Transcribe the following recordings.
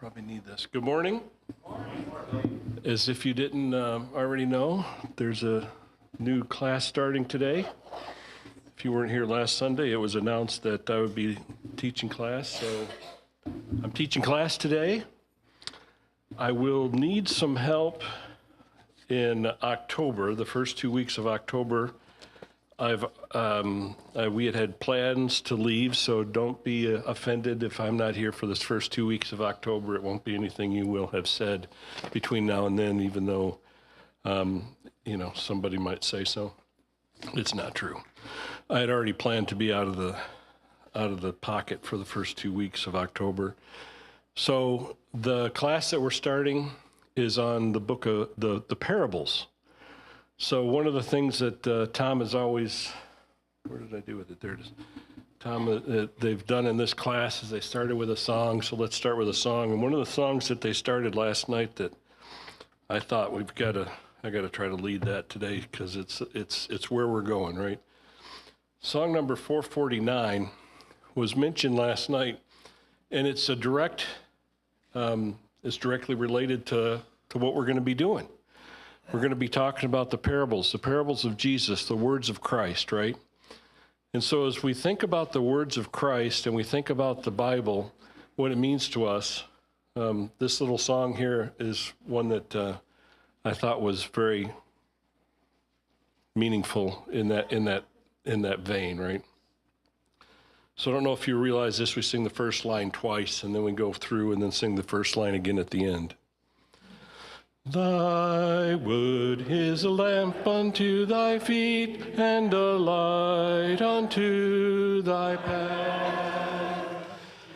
Probably need this. Good morning. As if you didn't already know, there's a new class starting today. If you weren't here last Sunday, it was announced that I would be teaching class, so I'm teaching class today. I will need some help in October, the first 2 weeks of October. We had plans to leave, so don't be offended if I'm not here for this first 2 weeks of October. It won't be anything you will have said between now and then, even though, somebody might say so. It's not true. I had already planned to be out of the pocket for the first 2 weeks of October. So the class that we're starting is on the book of the parables. So one of the things that Tom has always, where did I do with it? There it is. Tom, they've done in this class is they started with a song. So let's start with a song. And one of the songs that they started last night that I thought I got to try to lead that today because it's where we're going, right? Song number 449 was mentioned last night, and it's directly related to what we're going to be doing. We're going to be talking about the parables of Jesus, the words of Christ, right? And so as we think about the words of Christ and we think about the Bible, what it means to us, this little song here is one that I thought was very meaningful in that vein, right? So I don't know if you realize this, we sing the first line twice, and then we go through and then sing the first line again at the end. Thy word is a lamp unto thy feet and a light unto thy path.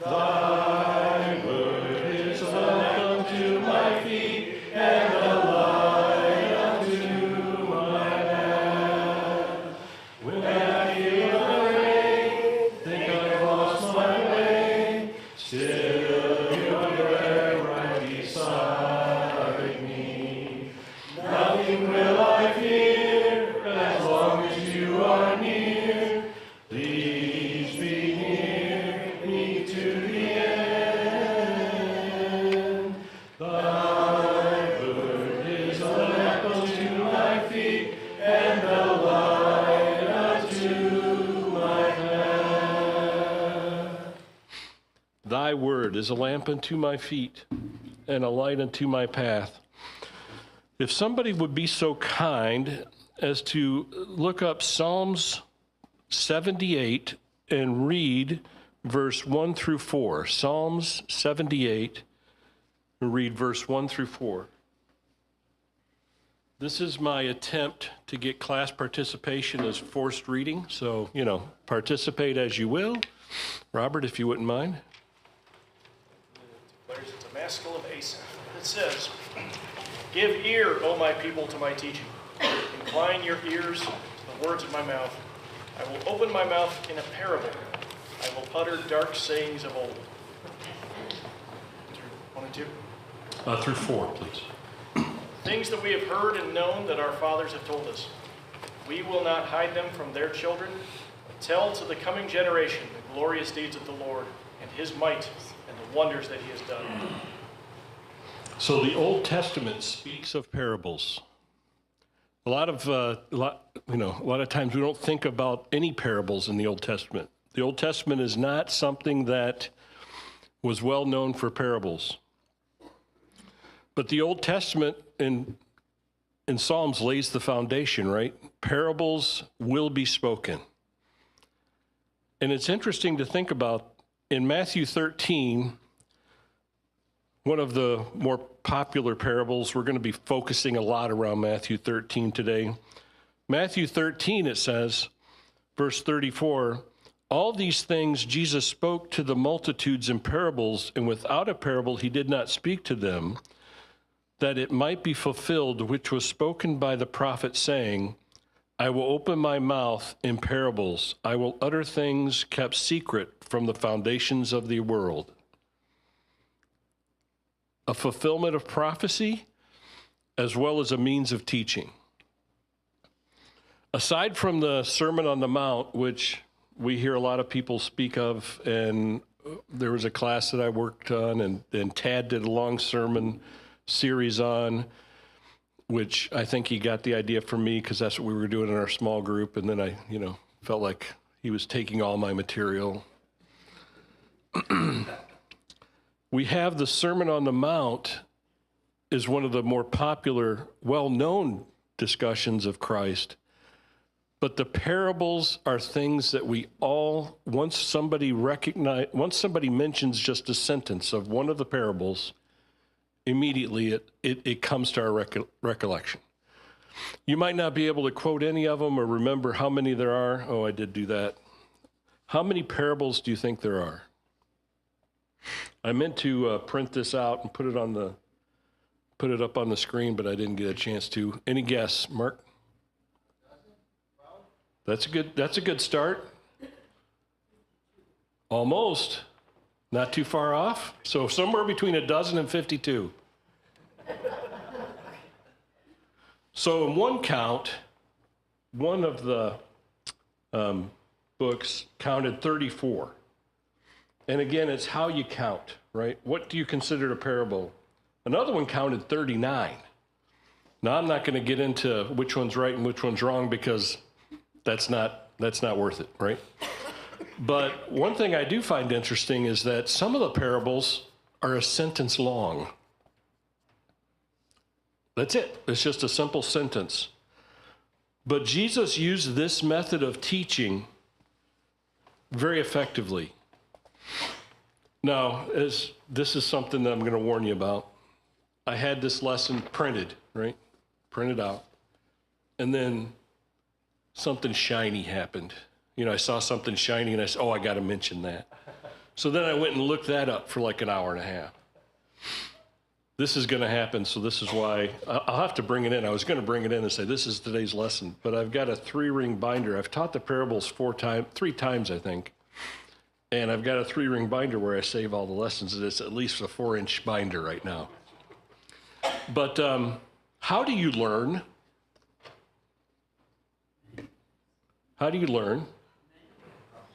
Thy word is a lamp unto my feet and a light unto my path. When I feel afraid, think I've lost my way, still you are there right beside me. Nothing will I fear as long as you are near. Please be near me to the end. Thy word is a lamp unto my feet and a light unto my path. Thy word is a lamp unto my feet and a light unto my path. If somebody would be so kind as to look up Psalms 78 and read verse 1 through 4. Psalms 78, and read verse 1 through 4. This is my attempt to get class participation as forced reading, so, participate as you will. Robert, if you wouldn't mind. It declares it's a maskil of Asaph. It says, "Give ear, O my people, to my teaching. Incline your ears to the words of my mouth. I will open my mouth in a parable. I will utter dark sayings of old." Through 1 and 2. Through 4, please. Things that we have heard and known that our fathers have told us. We will not hide them from their children, but tell to the coming generation the glorious deeds of the Lord and his might and the wonders that he has done. So the Old Testament speaks of parables. A lot of times we don't think about any parables in the Old Testament. The Old Testament is not something that was well known for parables. But the Old Testament in Psalms lays the foundation, right? Parables will be spoken. And it's interesting to think about in Matthew 13, one of the more popular parables, we're going to be focusing a lot around Matthew 13 today. Matthew 13, it says, verse 34, "All these things Jesus spoke to the multitudes in parables, and without a parable he did not speak to them, that it might be fulfilled which was spoken by the prophet, saying, I will open my mouth in parables. I will utter things kept secret from the foundations of the world." A fulfillment of prophecy as well as a means of teaching. Aside from the Sermon on the Mount, which we hear a lot of people speak of and there was a class that I worked on, and Tad did a long sermon series on, which I think he got the idea from me because that's what we were doing in our small group. And then I, felt like he was taking all my material. We have the Sermon on the Mount is one of the more popular, well-known discussions of Christ. But the parables are things that we all, once somebody mentions just a sentence of one of the parables, immediately it comes to our recollection. You might not be able to quote any of them or remember how many there are. Oh, I did do that. How many parables do you think there are? I meant to print this out and put it up on the screen, but I didn't get a chance to. Any guess, Mark? That's a good start. Almost. Not too far off. So somewhere between a dozen and 52. So in one count, one of the books counted 34. And again, it's how you count, right? What do you consider a parable? Another one counted 39. Now, I'm not going to get into which one's right and which one's wrong because that's not worth it, right? But one thing I do find interesting is that some of the parables are a sentence long. That's it. It's just a simple sentence. But Jesus used this method of teaching very effectively. Now, this is something that I'm going to warn you about. I had this lesson printed, right? Printed out. And then something shiny happened. I saw something shiny and I said, I got to mention that. So then I went and looked that up for like an hour and a half. This is going to happen, so this is why I'll have to bring it in. I was going to bring it in and say, this is today's lesson, but I've got a 3-ring binder. I've taught the parables 3 times, I think. And I've got a 3-ring binder where I save all the lessons. It's at least a 4-inch binder right now. But how do you learn? How do you learn?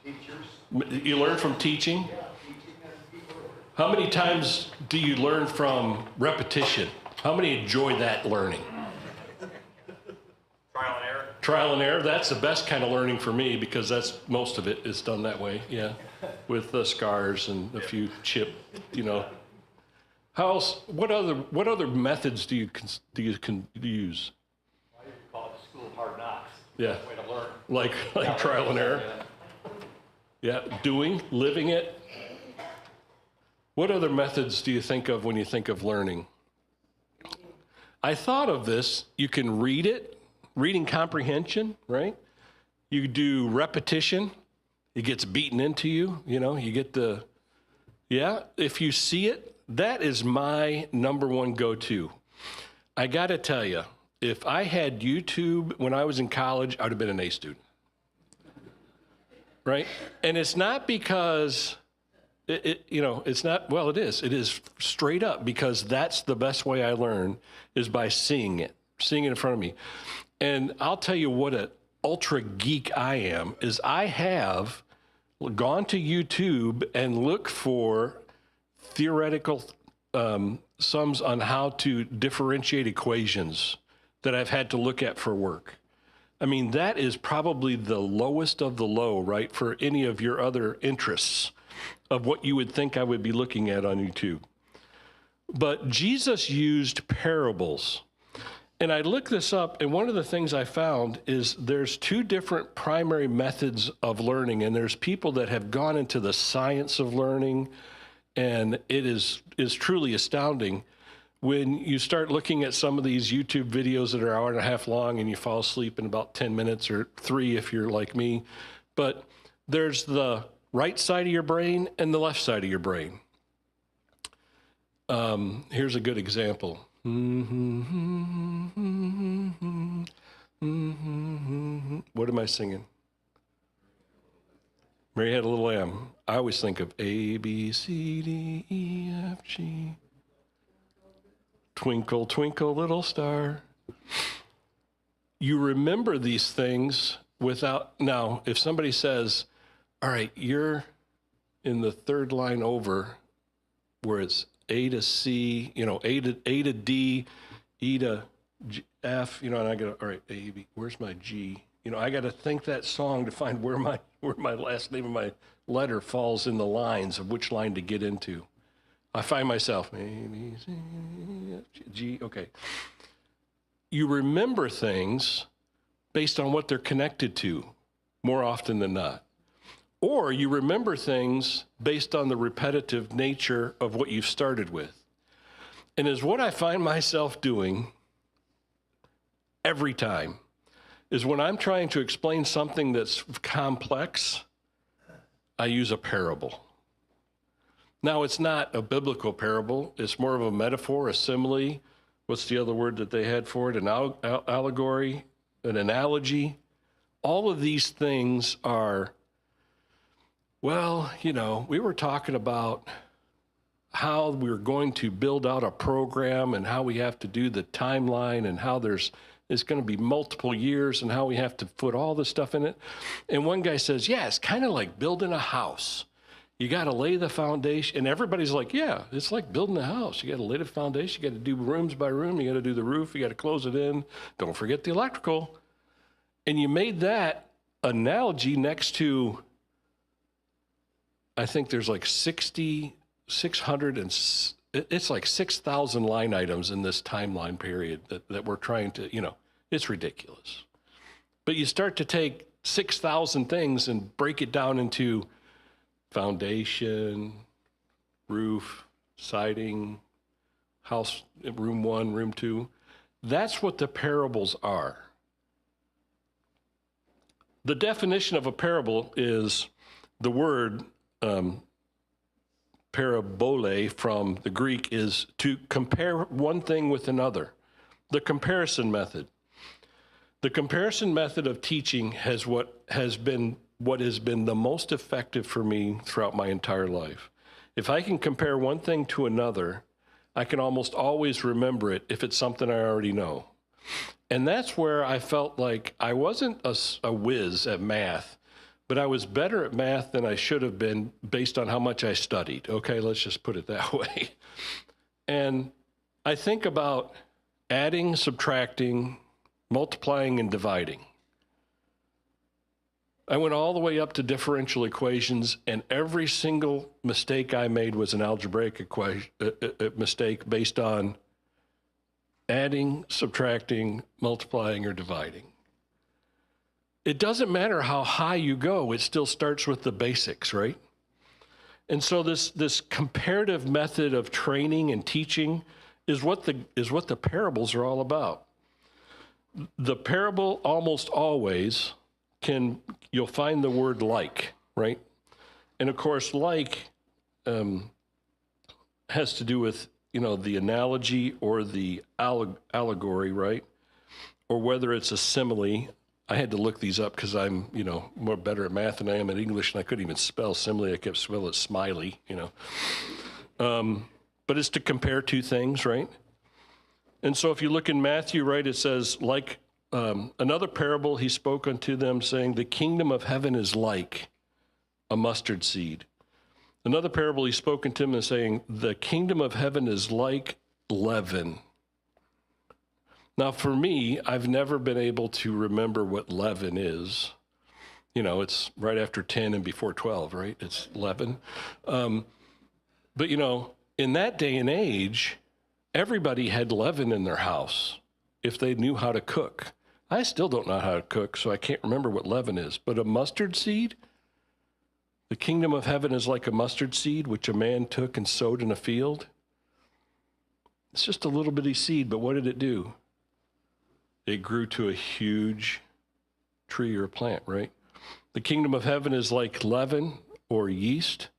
Teachers. You learn from teaching? How many times do you learn from repetition? How many enjoy that learning? Trial and error. Trial and error, that's the best kind of learning for me because most of it is done that way, yeah. With the scars and a few chip, How else, what other methods do you use? Why do you call it the school of hard knocks? Yeah. Way to learn. Like trial and error? Yeah, living it. What other methods do you think of when you think of learning? I thought of this. You can read it, reading comprehension, right? You do repetition. It gets beaten into you, you get if you see it, that is my number one go-to. I got to tell you, if I had YouTube when I was in college, I would have been an A student. Right? And it's not because it's not, well, it is. It is straight up because that's the best way I learn is by seeing it in front of me. And I'll tell you what an ultra geek I am is I have gone to YouTube and looked for theoretical sums on how to differentiate equations that I've had to look at for work. I mean, that is probably the lowest of the low, right, for any of your other interests of what you would think I would be looking at on YouTube. But Jesus used parables. And I looked this up, and one of the things I found is there's 2 different primary methods of learning, and there's people that have gone into the science of learning, and it is truly astounding when you start looking at some of these YouTube videos that are 1.5 hours long and you fall asleep in about 10 minutes or 3 if you're like me. But there's the right side of your brain and the left side of your brain. Here's a good example. What am I singing? Mary Had a Little Lamb. I always think of A, B, C, D, E, F, G. Twinkle, twinkle, little star. You remember these things without, now, if somebody says, all right, you're in the third line over where it's A to C, A to D, E to G, F, and I got, all right, A, B, where's my G? I got to think that song to find where my last name of my letter falls in the lines of which line to get into. I find myself, A, B, C, F, G, okay. You remember things based on what they're connected to more often than not. Or you remember things based on the repetitive nature of what you've started with. And is what I find myself doing every time is when I'm trying to explain something that's complex, I use a parable. Now, it's not a biblical parable. It's more of a metaphor, a simile. What's the other word that they had for it? An allegory, an analogy. All of these things are, well, we were talking about how we're going to build out a program and how we have to do the timeline and how it's going to be multiple years and how we have to put all this stuff in it. And one guy says, yeah, it's kind of like building a house. You got to lay the foundation. And everybody's like, yeah, it's like building a house. You got to lay the foundation. You got to do rooms by room. You got to do the roof. You got to close it in. Don't forget the electrical. And you made that analogy next to, I think there's like 600, and it's like 6,000 line items in this timeline period that we're trying to, it's ridiculous. But you start to take 6,000 things and break it down into foundation, roof, siding, house, room 1, room 2. That's what the parables are. The definition of a parable is the word parabole from the Greek is to compare one thing with another. The comparison method. The comparison method of teaching has been the most effective for me throughout my entire life. If I can compare one thing to another, I can almost always remember it if it's something I already know. And that's where I felt like I wasn't a whiz at math, but I was better at math than I should have been based on how much I studied. Okay, let's just put it that way. And I think about adding, subtracting, multiplying, and dividing. I went all the way up to differential equations, and every single mistake I made was an algebraic mistake based on adding, subtracting, multiplying, or dividing. It doesn't matter how high you go, it still starts with the basics, right? And so this comparative method of training and teaching is what the parables are all about. The parable almost always you'll find the word like, right? And of course, like has to do with, the analogy or the allegory, right? Or whether it's a simile. I had to look these up because I'm, more better at math than I am at English, and I couldn't even spell simile. I kept spelling it smiley, But it's to compare two things, right? And so if you look in Matthew, right, it says, like another parable he spoke unto them, saying, the kingdom of heaven is like a mustard seed. Another parable he spoke unto them and saying, the kingdom of heaven is like leaven. Now, for me, I've never been able to remember what leaven is. It's right after 10 and before 12, right? It's leaven. But, in that day and age, everybody had leaven in their house if they knew how to cook. I still don't know how to cook, so I can't remember what leaven is. But a mustard seed? The kingdom of heaven is like a mustard seed, which a man took and sowed in a field. It's just a little bitty seed, but what did it do? It grew to a huge tree or plant, right? The kingdom of heaven is like leaven or yeast.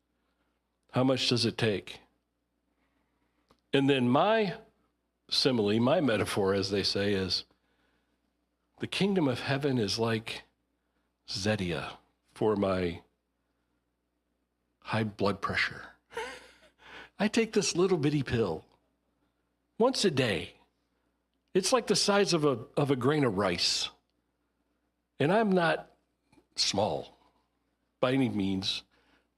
How much does it take? And then my simile, my metaphor, as they say, is the kingdom of heaven is like Zetia for my high blood pressure. I take this little bitty pill once a day. It's like the size of a grain of rice. And I'm not small by any means,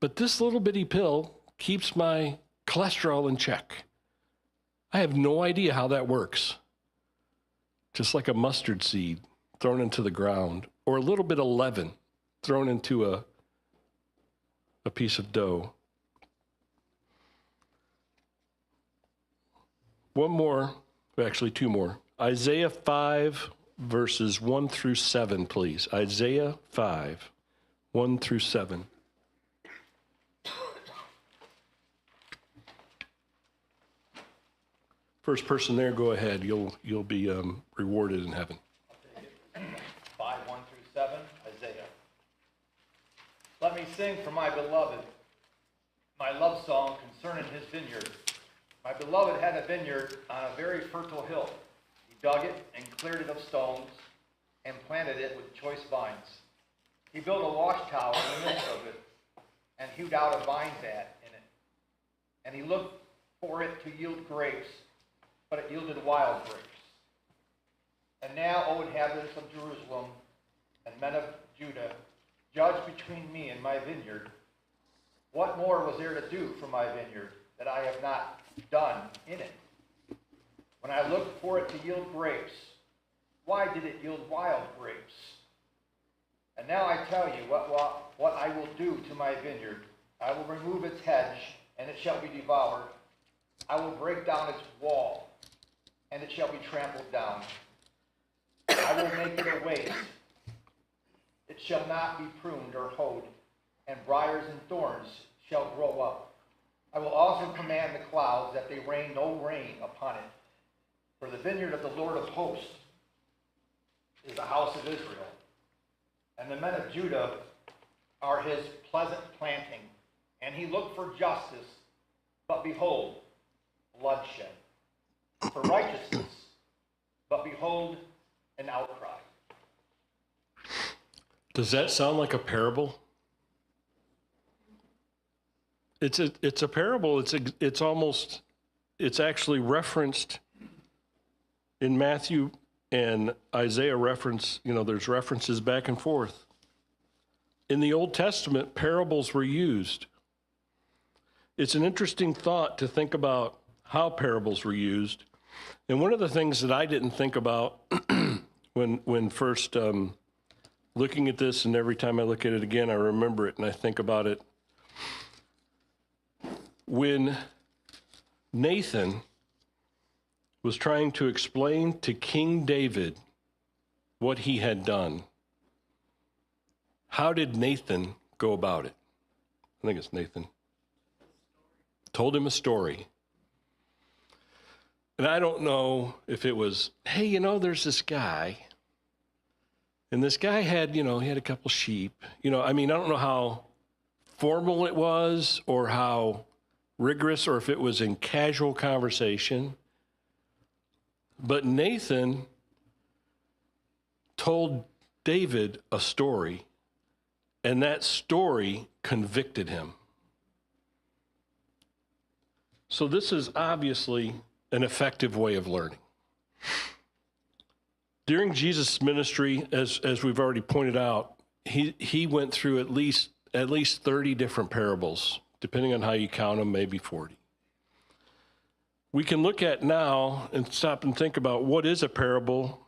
but this little bitty pill keeps my cholesterol in check. I have no idea how that works. Just like a mustard seed thrown into the ground, or a little bit of leaven thrown into a piece of dough. One more, actually two more. Isaiah 5, verses 1 through 7, please. Isaiah 5, 1 through 7. First person there, go ahead. You'll be rewarded in heaven. 5, 1 through 7, Isaiah. Let me sing for my beloved, my love song concerning his vineyard. My beloved had a vineyard on a very fertile hill. He dug it and cleared it of stones and planted it with choice vines. He built a watchtower in the midst of it and hewed out a vine vat in it. And he looked for it to yield grapes, but it yielded wild grapes. And now, O inhabitants of Jerusalem and men of Judah, judge between me and my vineyard. What more was there to do for my vineyard that I have not done in it? When I looked for it to yield grapes, why did it yield wild grapes? And now I tell you what I will do to my vineyard. I will remove its hedge, and it shall be devoured. I will break down its wall, and it shall be trampled down. I will make it a waste. It shall not be pruned or hoed, and briars and thorns shall grow up. I will also command the clouds that they rain no rain upon it. For the vineyard of the Lord of hosts is the house of Israel, and the men of Judah are his pleasant planting. And he looked for justice, but behold, bloodshed. For righteousness, but behold, an outcry. Does that sound like a parable? It's a parable. It's actually referenced in Matthew and Isaiah reference. There's references back and forth. In the Old Testament, parables were used. It's an interesting thought to think about how parables were used. And one of the things that I didn't think about when first looking at this, and every time I look at it again, I remember it and I think about it. When Nathan was trying to explain to King David what he had done, how did Nathan go about it? I think it's Nathan. Told him a story. And I don't know if it was, hey, there's this guy. And this guy had, he had a couple sheep. I don't know how formal it was or how rigorous, or if it was in casual conversation. But Nathan told David a story, and that story convicted him. So this is obviously an effective way of learning. During Jesus' ministry, as we've already pointed out, he went through at least 30 different parables, depending on how you count them, maybe 40. We can look at now and stop and think about what is a parable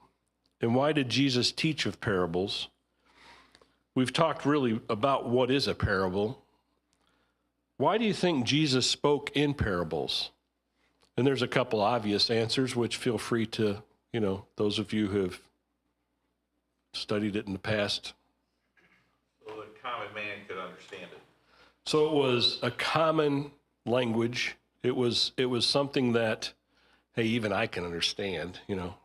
and why did Jesus teach of parables. We've talked really about what is a parable. Why do you think Jesus spoke in parables? And there's a couple obvious answers, which feel free to, those of you who have studied it in the past. So the common man could understand it. So it was a common language. It was something that, hey, even I can understand.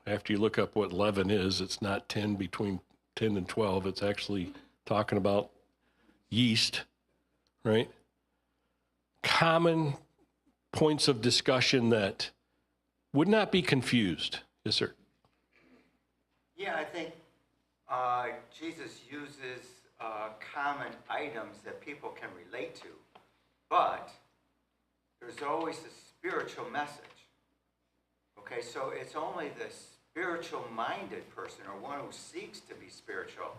After you look up what leaven is, it's not 10 between 10 and 12. It's actually talking about yeast, right? Common points of discussion that would not be confused. Yes, sir. Yeah, I think Jesus uses common items that people can relate to, but there's always a spiritual message. Okay, so it's only the spiritual-minded person or one who seeks to be spiritual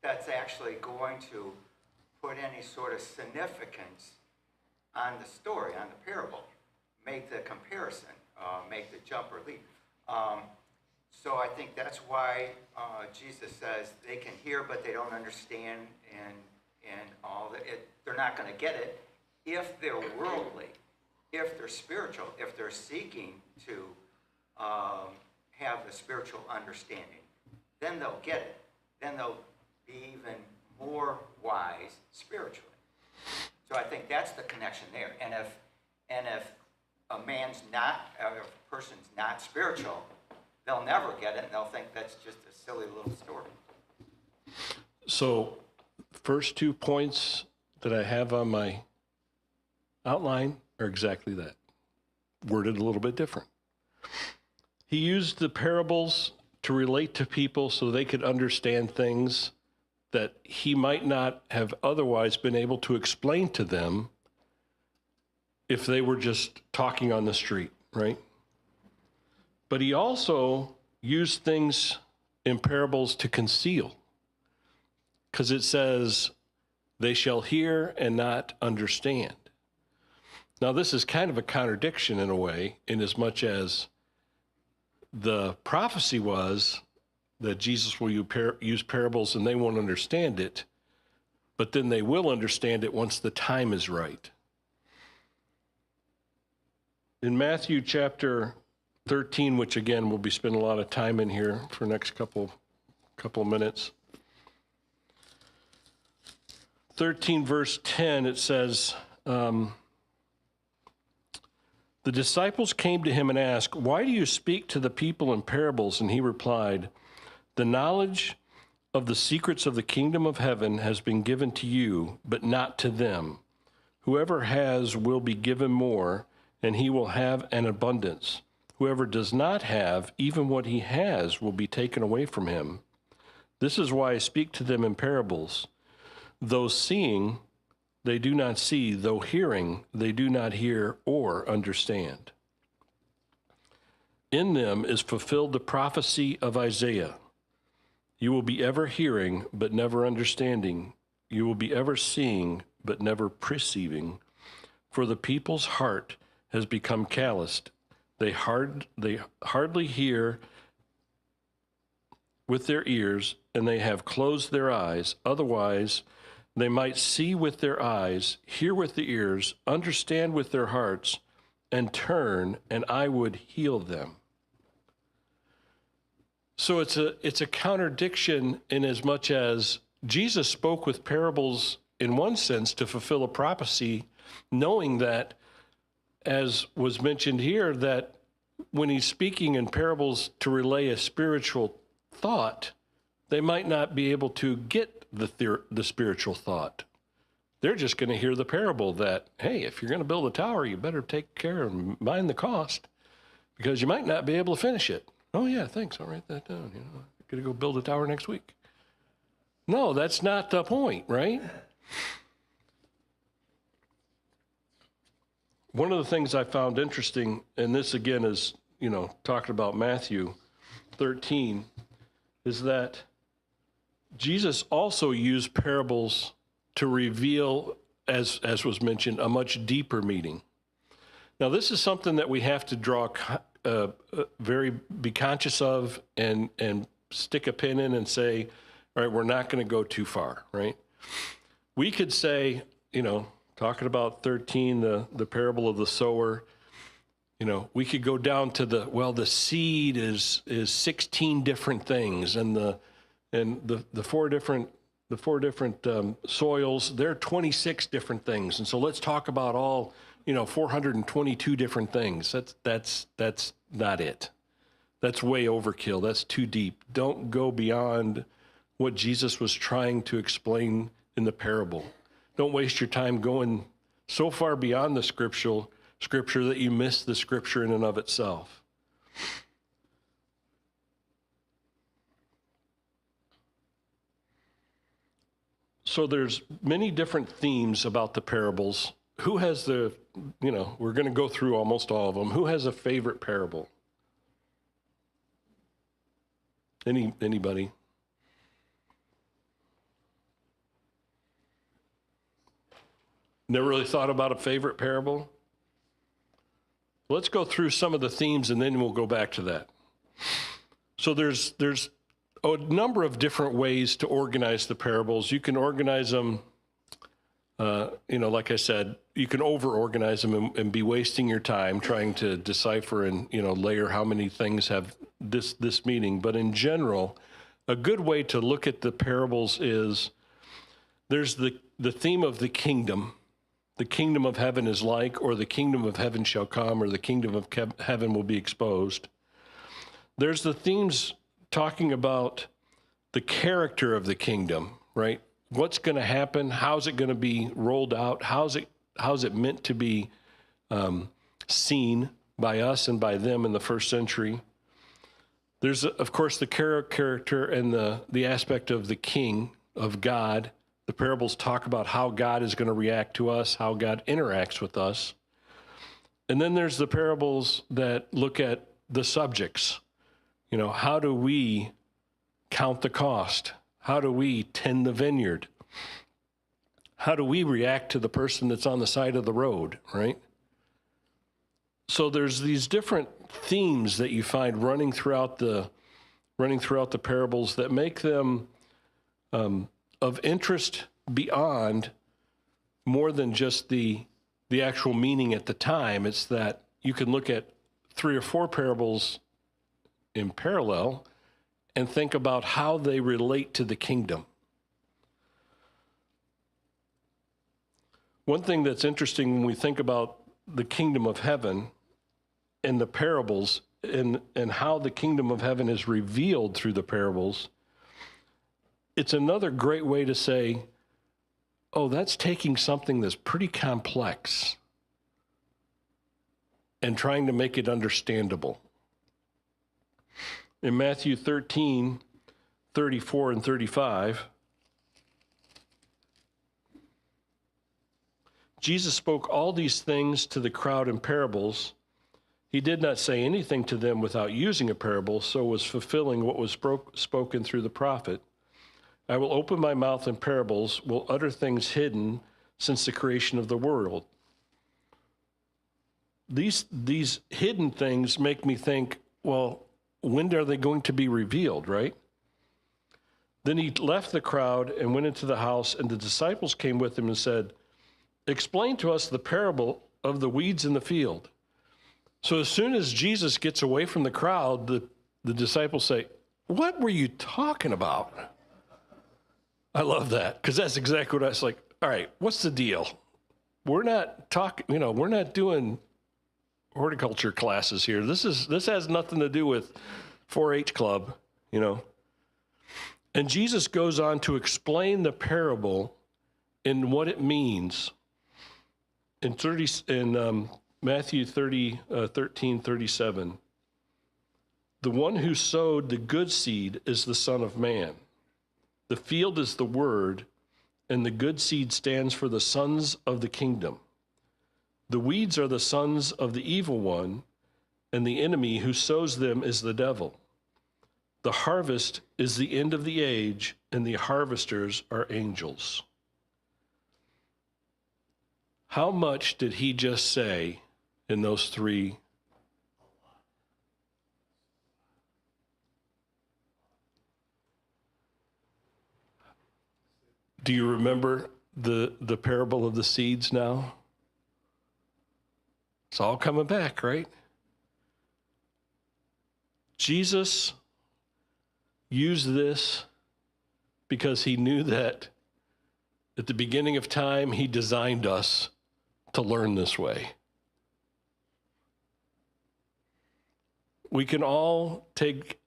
that's actually going to put any sort of significance on the story, on the parable, make the comparison, make the jump or leap. So I think that's why Jesus says they can hear, but they don't understand, and all that. They're not going to get it if they're worldly, if they're spiritual, if they're seeking to have the spiritual understanding. Then they'll get it. Then they'll be even more wise spiritually. So I think that's the connection there. And if a person's not spiritual, they'll never get it, and they'll think that's just a silly little story. So, first 2 points that I have on my outline are exactly that, worded a little bit different. He used the parables to relate to people so they could understand things that he might not have otherwise been able to explain to them if they were just talking on the street, right? But he also used things in parables to conceal, because it says, they shall hear and not understand. Now, this is kind of a contradiction in a way, in as much as the prophecy was that Jesus will use parables and they won't understand it, but then they will understand it once the time is right. In Matthew chapter 13, which again we'll be spending a lot of time in here for the next couple of minutes. 13 verse 10, it says, the disciples came to him and asked, why do you speak to the people in parables? And he replied, the knowledge of the secrets of the kingdom of heaven has been given to you, but not to them. Whoever has will be given more, and he will have an abundance. Whoever does not have, even what he has will be taken away from him. This is why I speak to them in parables. Though seeing, they do not see, though hearing, they do not hear or understand. In them is fulfilled the prophecy of Isaiah. You will be ever hearing, but never understanding. You will be ever seeing, but never perceiving. For the people's heart has become calloused. They hardly hear with their ears, and they have closed their eyes. Otherwise, they might see with their eyes, hear with the ears, understand with their hearts, and turn, and I would heal them. So it's a contradiction in as much as Jesus spoke with parables in one sense to fulfill a prophecy, knowing that, as was mentioned here, that when he's speaking in parables to relay a spiritual thought, they might not be able to get the spiritual thought. They're just going to hear the parable that, hey, if you're going to build a tower, you better take care and mind the cost, because you might not be able to finish it. Oh yeah, thanks, I'll write that down. I'm going to go build a tower next week. No, that's not the point, right? One of the things I found interesting, and this again is, talking about Matthew 13, is that Jesus also used parables to reveal, as was mentioned, a much deeper meaning. Now, this is something that we have to be conscious of and stick a pin in and say, all right, we're not going to go too far, right? We could say, talking about 13, the parable of the sower, we could go down to the seed is 16 different things, and the four different soils, they're 26 different things. And so let's talk about all, 422 different things. That's not it. That's way overkill. That's too deep. Don't go beyond what Jesus was trying to explain in the parable. Don't waste your time going so far beyond the scripture that you miss the scripture in and of itself. So there's many different themes about the parables. Who has we're going to go through almost all of them. Who has a favorite parable? Anybody? Never really thought about a favorite parable? Let's go through some of the themes and then we'll go back to that. So there's a number of different ways to organize the parables. You can organize them, like I said, you can over-organize them and be wasting your time trying to decipher and, layer how many things have this meaning. But in general, a good way to look at the parables is there's the theme of the kingdom. The kingdom of heaven is like, or the kingdom of heaven shall come, or the kingdom of heaven will be exposed. There's the themes talking about the character of the kingdom, right? What's going to happen? How's it going to be rolled out? How's it meant to be seen by us and by them in the first century? There's, of course, the character and the aspect of the king, of God. The parables talk about how God is going to react to us, how God interacts with us. And then there's the parables that look at the subjects. How do we count the cost? How do we tend the vineyard? How do we react to the person that's on the side of the road, right? So there's these different themes that you find running throughout the parables that make them of interest beyond more than just the actual meaning at the time. It's that you can look at 3 or 4 parables in parallel and think about how they relate to the kingdom. One thing that's interesting when we think about the kingdom of heaven and the parables and how the kingdom of heaven is revealed through the parables, it's another great way to say, oh, that's taking something that's pretty complex and trying to make it understandable. In Matthew 13, 34 and 35, Jesus spoke all these things to the crowd in parables. He did not say anything to them without using a parable, so was fulfilling what was spoken through the prophet. I will open my mouth in parables, will utter things hidden since the creation of the world. These hidden things make me think, well, when are they going to be revealed, right? Then he left the crowd and went into the house, and the disciples came with him and said, explain to us the parable of the weeds in the field. So as soon as Jesus gets away from the crowd, the disciples say, what were you talking about? I love that, because that's exactly what I was like, all right, what's the deal? We're not talking, we're not doing horticulture classes here. This has nothing to do with 4-H club, And Jesus goes on to explain the parable and what it means. In Matthew 13:37, the one who sowed the good seed is the Son of Man. The field is the word, and the good seed stands for the sons of the kingdom. The weeds are the sons of the evil one, and the enemy who sows them is the devil. The harvest is the end of the age, and the harvesters are angels. How much did he just say in those 3? Do you remember the parable of the seeds now? It's all coming back, right? Jesus used this because he knew that at the beginning of time, he designed us to learn this way. We can all take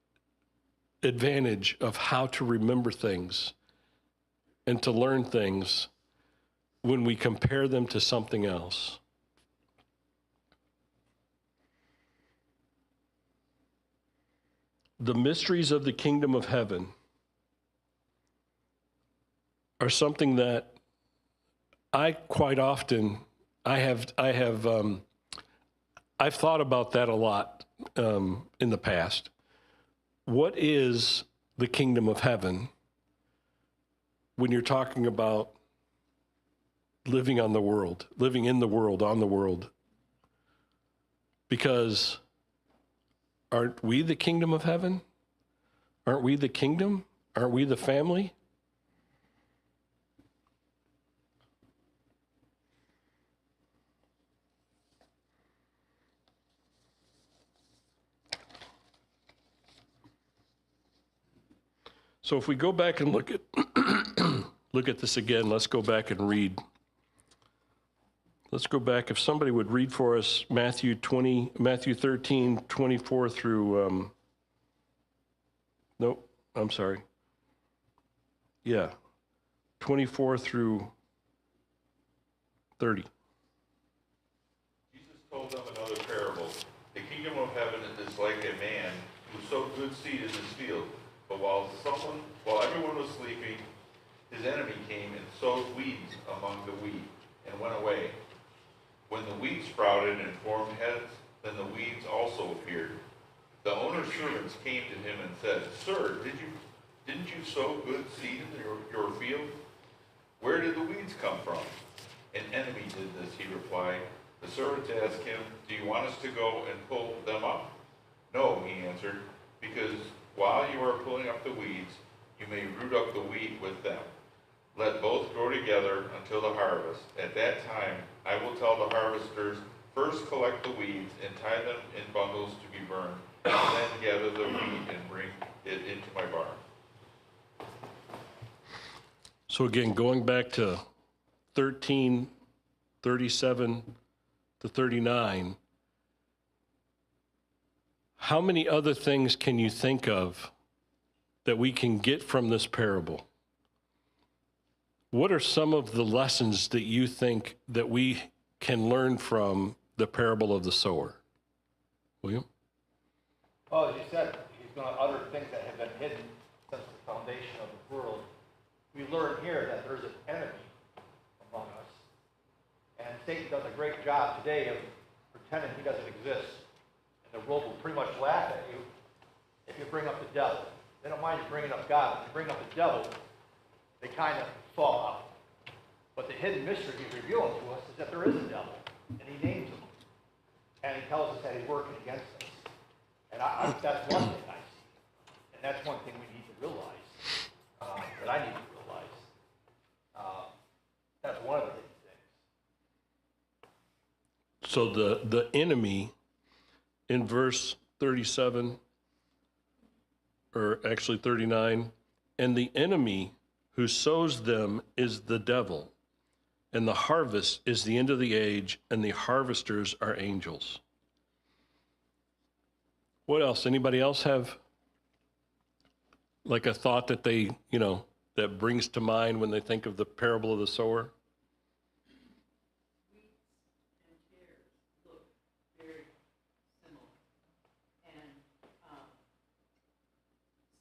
advantage of how to remember things and to learn things when we compare them to something else. The mysteries of the kingdom of heaven are something that I quite often, I've thought about that a lot in the past. What is the kingdom of heaven when you're talking about living on the world, living in the world, on the world. Because aren't we the kingdom of heaven? Aren't we the kingdom? Aren't we the family? So if we go back and look at look at this again, let's go back and read. Let's go back. If somebody would read for us Matthew 13, 24 through, nope, I'm sorry. Yeah, 24 through 30. Jesus told them another parable. The kingdom of heaven is like a man who sowed good seed in his field. But while everyone was sleeping, his enemy came and sowed weeds among the wheat and went away. When the weeds sprouted and formed heads, then the weeds also appeared. The owner's servants came to him and said, "Sir, didn't you sow good seed in your field? Where did the weeds come from?" "An enemy did this," he replied. The servants asked him, "Do you want us to go and pull them up?" "No," he answered, "because while you are pulling up the weeds, you may root up the wheat with them. Let both grow together until the harvest. At that time, I will tell the harvesters, first collect the weeds and tie them in bundles to be burned, and then gather the wheat and bring it into my barn." So again, going back to 13, 37 to 39, how many other things can you think of that we can get from this parable? What are some of the lessons that you think that we can learn from the parable of the sower? William? Well, as you said, he's going to utter things that have been hidden since the foundation of the world. We learn here that there's an enemy among us. And Satan does a great job today of pretending he doesn't exist. And the world will pretty much laugh at you if you bring up the devil. They don't mind you bringing up God. If you bring up the devil, they kind of fall out. But the hidden mystery he's revealing to us is that there is a devil, and he names him. And he tells us that he's working against us. And that's one thing I see. And that's one thing we need to realize, that I need to realize. That's one of the big things. So the enemy in verse 37, or actually 39, and the enemy who sows them is the devil, and the harvest is the end of the age, and the harvesters are angels. What else? Anybody else have like a thought that they, that brings to mind when they think of the parable of the sower? Wheats and tares look very similar. And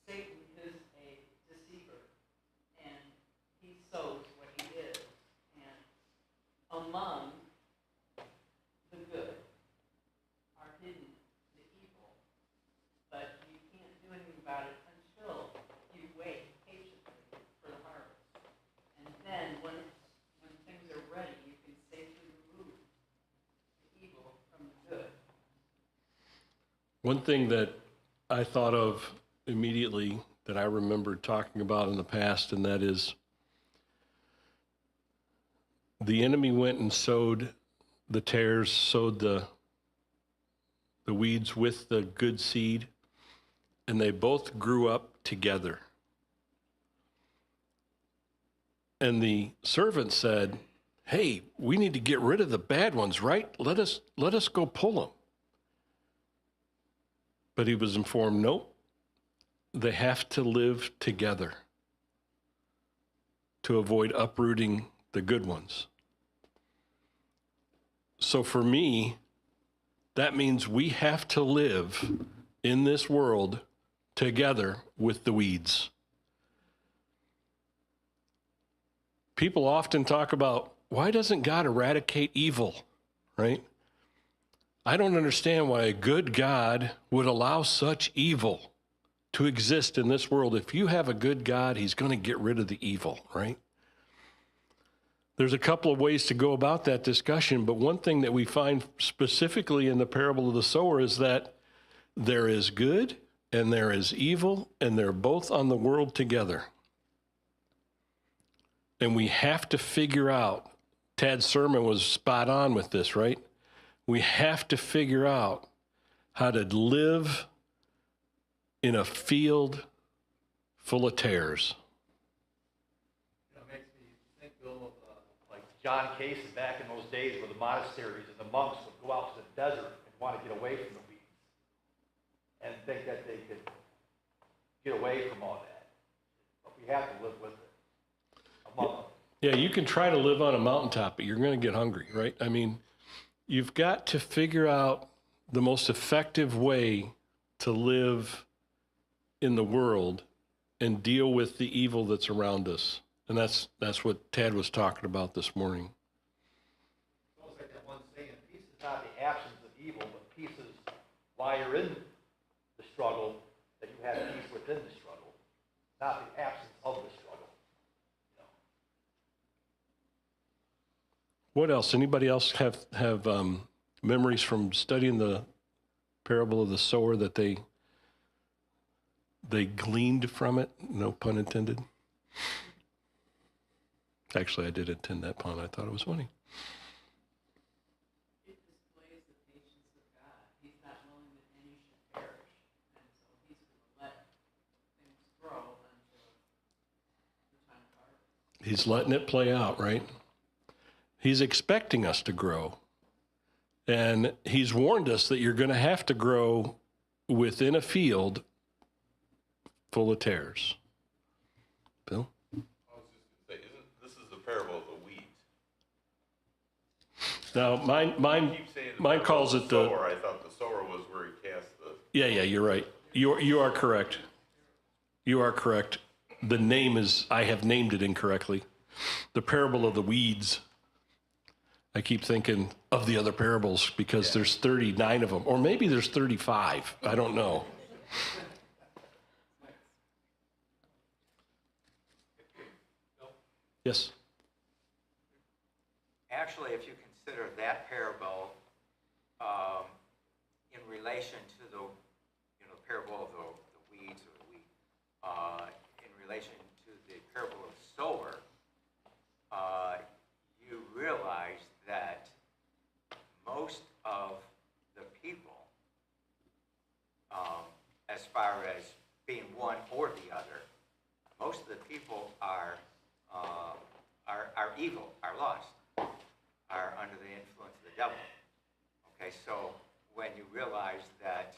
Satan is a deceiver, and he sows what he is. And among the good are hidden the evil, but you can't do anything about it until you wait patiently for the harvest. And then when things are ready, you can safely remove the evil from the good. One thing that I thought of immediately that I remembered talking about in the past, and that is the enemy went and sowed the tares, sowed the weeds with the good seed, and they both grew up together. And the servant said, "Hey, we need to get rid of the bad ones, right? Let us go pull them." But he was informed, nope, they have to live together to avoid uprooting the good ones. So for me, that means we have to live in this world together with the weeds. People often talk about, why doesn't God eradicate evil, right? I don't understand why a good God would allow such evil to exist in this world. If you have a good God, he's going to get rid of the evil, right? There's a couple of ways to go about that discussion, but one thing that we find specifically in the parable of the sower is that there is good and there is evil, and they're both on the world together. And we have to figure out, Tad's sermon was spot on with this, right? We have to figure out how to live in a field full of tares. It makes me think, Bill, of like John Casey back in those days where the monasteries and the monks would go out to the desert and want to get away from the weeds and think that they could get away from all that. But we have to live with it. Among them. Yeah, you can try to live on a mountaintop, but you're going to get hungry, right? I mean, you've got to figure out the most effective way to live in the world and deal with the evil that's around us. And that's what Tad was talking about this morning. It's almost like that one saying, peace is not the absence of evil, but peace is while you're in the struggle, that you have peace within the struggle, not the absence of the struggle. What else? Anybody else have memories from studying the parable of the sower that they gleaned from it? No pun intended. Actually, I did intend that pun. I thought it was funny. It displays the patience of God. He's not willing that any should perish. And so he's going to let things grow until the time of harvest. He's letting it play out, right? He's expecting us to grow. And he's warned us that you're going to have to grow within a field full of tares. Bill? I was just going to say, this is the parable of the weeds. Now, mine Keep saying mine calls it the... sower. I thought the sower was where he cast the... Yeah, you're right. You are correct. You are correct. The name is, I have named it incorrectly. The parable of the weeds. I keep thinking of the other parables because there's 39 of them, or maybe there's 35. I don't know. Yes. Actually, if you consider that parable in relation to the, parable of the weeds or the wheat, in relation to the parable of the sower, you realize that most of the people, as far as being one or the other, most of the people are evil, are lost, are under the influence of the devil. Okay, so when you realize that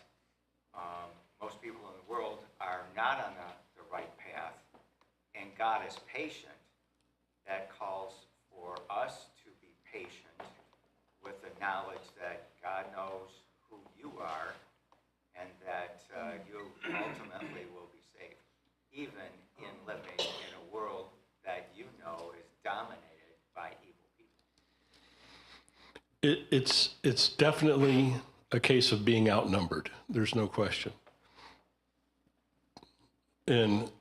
most people in the world are not on the right path, and God is patient, that calls for us to be patient with the knowledge that God knows who you are and that you ultimately will be saved, even in living in a world that you know is dominated by evil people. It's definitely a case of being outnumbered. There's no question. And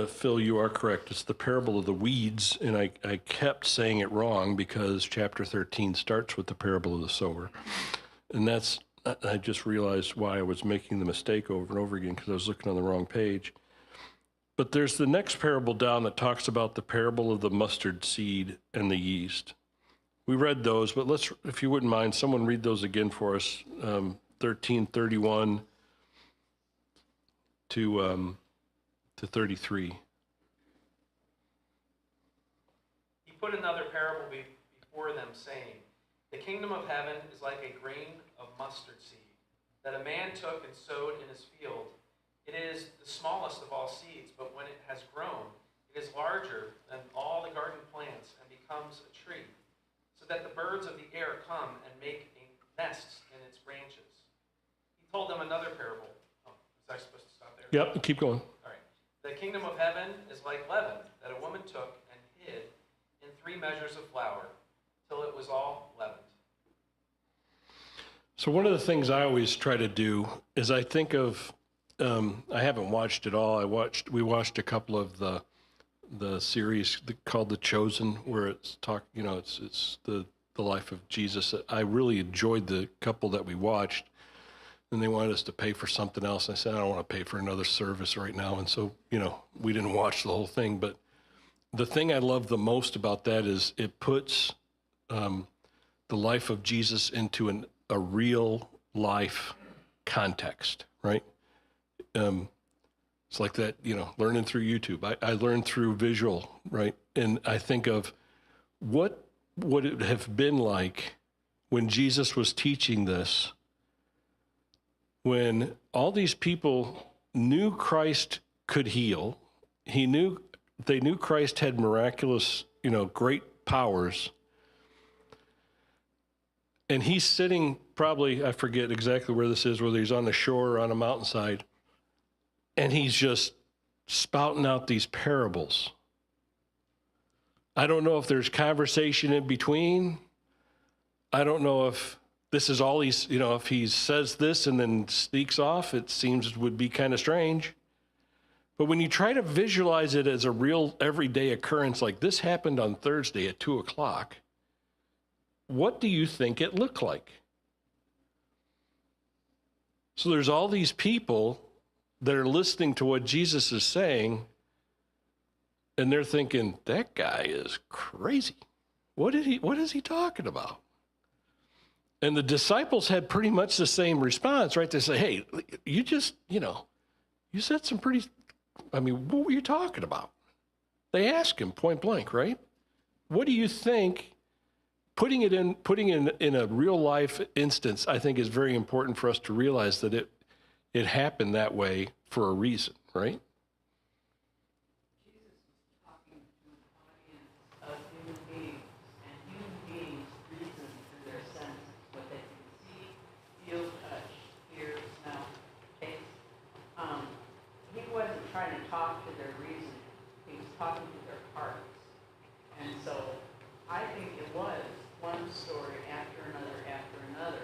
Phil, you are correct. It's the parable of the weeds, and I kept saying it wrong because chapter 13 starts with the parable of the sower. And I just realized why I was making the mistake over and over again because I was looking on the wrong page. But there's the next parable down that talks about the parable of the mustard seed and the yeast. We read those, but let's, if you wouldn't mind, someone read those again for us, 13:31 to 33. He put another parable before them, saying, "The kingdom of heaven is like a grain of mustard seed that a man took and sowed in his field. It is the smallest of all seeds, but when it has grown, it is larger than all the garden plants and becomes a tree, so that the birds of the air come and make nests in its branches." He told them another parable. Oh, was I supposed to stop there? Yep, keep going. All right. "The kingdom of heaven is like leaven that a woman took and hid in 3 measures of flour till it was all leavened." So one of the things I always try to do is I think of, I haven't watched it all. We watched a couple of the series called The Chosen, where it's it's the life of Jesus. I really enjoyed the couple that we watched, and they wanted us to pay for something else. I said, I don't want to pay for another service right now. And so, we didn't watch the whole thing. But the thing I love the most about that is it puts the life of Jesus into a real life context, right? It's like that, learning through YouTube. I learned through visual, right? And I think of what would it have been like when Jesus was teaching this, when all these people knew Christ could heal. They knew Christ had miraculous, great powers. And he's sitting probably, I forget exactly where this is, whether he's on the shore or on a mountainside, and he's just spouting out these parables. I don't know if there's conversation in between. I don't know if this is all he's, if he says this and then sneaks off, it seems would be kind of strange. But when you try to visualize it as a real everyday occurrence, like this happened on Thursday at 2:00, what do you think it looked like? So there's all these people that are listening to what Jesus is saying, and they're thinking, that guy is crazy. What is he talking about? And the disciples had pretty much the same response, right? They say, hey, you just, you said some pretty, what were you talking about? They asked him point blank, right? What do you think? Putting it in a real life instance, I think is very important for us to realize that it happened that way for a reason, right? Jesus was talking to an audience of human beings, and human beings reason through their senses, what they can see, feel, touch, hear, smell, taste. He wasn't trying to talk to their reason. He was talking to their hearts. And so I think it was one story after another after another.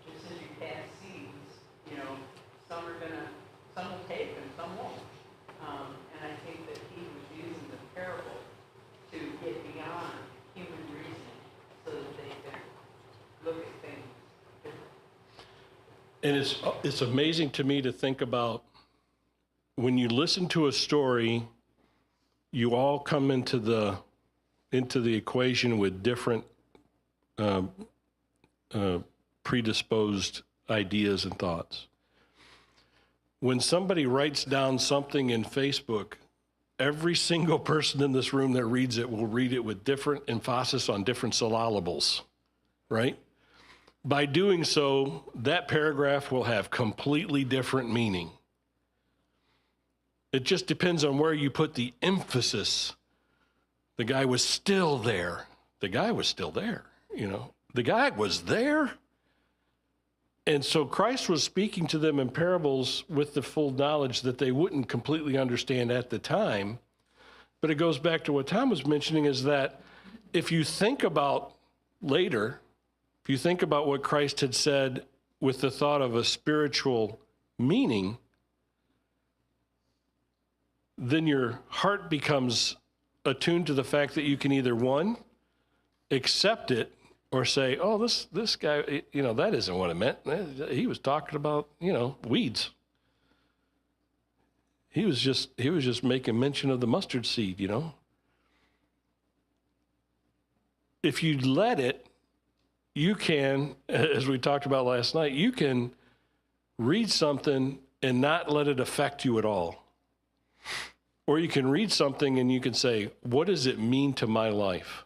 Just as you pass seeds, some will take and some won't. And I think that he was using the parable to get beyond human reasoning so that they could look at things differently. And it's amazing to me to think about when you listen to a story, you all come into the equation with different predisposed ideas and thoughts. When somebody writes down something in Facebook, every single person in this room that reads it will read it with different emphasis on different syllables, right? By doing so, that paragraph will have completely different meaning. It just depends on where you put the emphasis. The guy was still there. The guy was still there, The guy was there. And so Christ was speaking to them in parables with the full knowledge that they wouldn't completely understand at the time. But it goes back to what Tom was mentioning, is that if you think about later, if you think about what Christ had said with the thought of a spiritual meaning, then your heart becomes attuned to the fact that you can either, one, accept it, or say, oh, this guy, that isn't what it meant. He was talking about, weeds. He was just making mention of the mustard seed, If you let it, you can, as we talked about last night, you can read something and not let it affect you at all. Or you can read something and you can say, what does it mean to my life?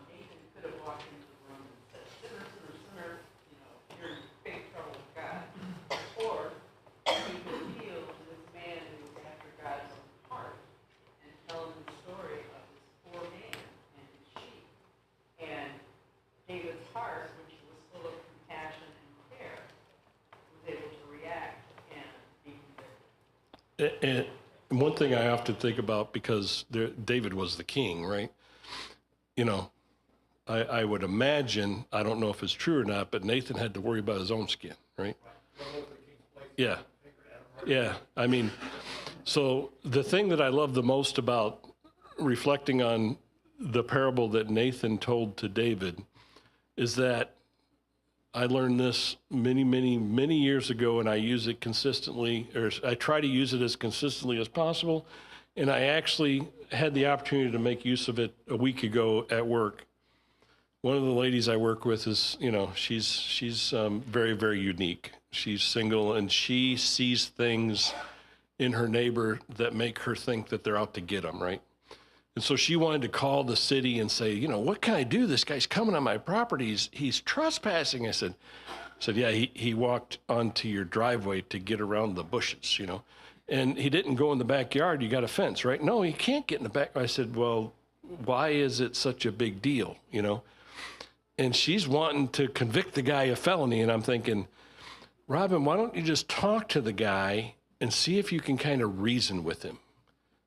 Nathan could have walked into the room and said, sinner, sinner, sinner, you're in big trouble with God. Or he could appeal to this man who was after God's own heart and tell him the story of this poor man and his sheep. And David's heart, which was full of compassion and care, was able to react and be convicted. And one thing I often think about, because David was the king, right? I would imagine, I don't know if it's true or not, but Nathan had to worry about his own skin, right? Yeah. Yeah, I mean, so the thing that I love the most about reflecting on the parable that Nathan told to David is that I learned this many, many, many years ago, and I use it consistently, or I try to use it as consistently as possible. And I actually had the opportunity to make use of it a week ago at work. One of the ladies I work with is, she's very, very unique. She's single, and she sees things in her neighbor that make her think that they're out to get them, right? And so she wanted to call the city and say, what can I do? This guy's coming on my property. He's trespassing. I said, yeah, he walked onto your driveway to get around the bushes, and he didn't go in the backyard. You got a fence, right? No, he can't get in the back. I said, well, why is it such a big deal, And she's wanting to convict the guy of felony. And I'm thinking, Robin, why don't you just talk to the guy and see if you can kind of reason with him?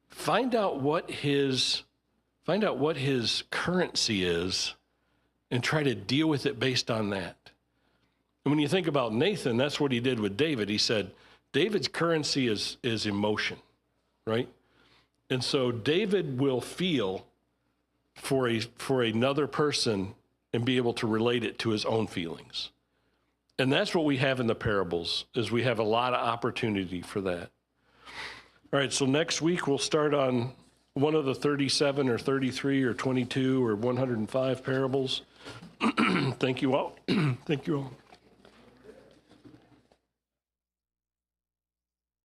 Find out what his currency is and try to deal with it based on that. And when you think about Nathan, that's what he did with David. He said, David's currency is emotion, right? And so David will feel for another person and be able to relate it to his own feelings. And that's what we have in the parables, is we have a lot of opportunity for that. All right, so next week we'll start on one of the 37 or 33 or 22 or 105 parables. Thank you all. Thank you all.